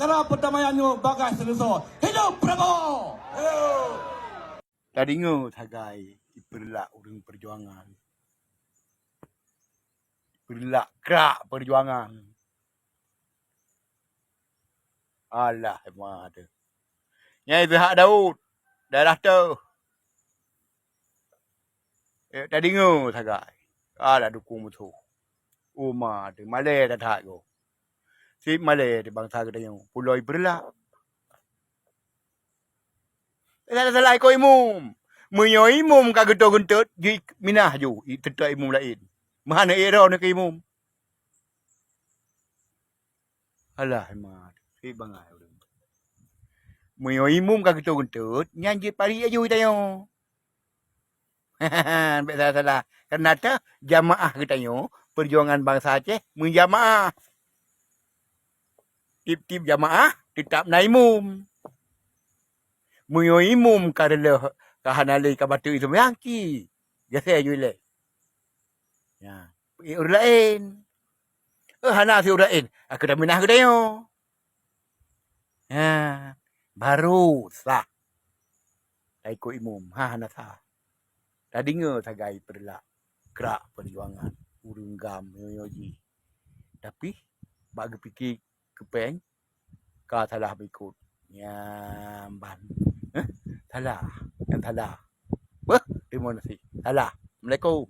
Sekarang perdamaiannya bagai selesai. Hidup Prabowo! Tadi dengar sagai iperlak urang perjuangan. Iperlak kerak perjuangan. Alah emang ada. Nyai Zahak Daud. Daerah tu. Tadi dengar sagai. Alah dukung betul. Umar tu. Malay dah tak go. Si Malay di bangsa kita yang pulau iperlak. Salah ikut imum. Menyo imum ka gentut-gentut. Di minah ju. Tetap imum lain. Mana era ni ke imum? Alah emang. Si bangai. Menyo imum ka gentut-gentut. Nyanyi pari aju tayo. Hahaha. Salah-salah. Kenapa jamaah kita yo. Perjuangan bangsa Aceh. Menjamaah. Tip-tip jamaah. Tetap na imum. Menyo imum karena kahanali ka batu itu meyangki. Biasa je le. Ya. Urang lain. Hana si urang lain. Aku dah minah ke tayo. Ya. Baru sah. Tak ikut imum. Hana sah. Dah dengar sagai perlak. Kerak perjuangan. Urung gam. Yoyoji. Tapi. Bagi fikir kepeng. Kau salah berikut. Nyamban. Salah. Yang salah. Terima kasih. Salah. Assalamualaikum.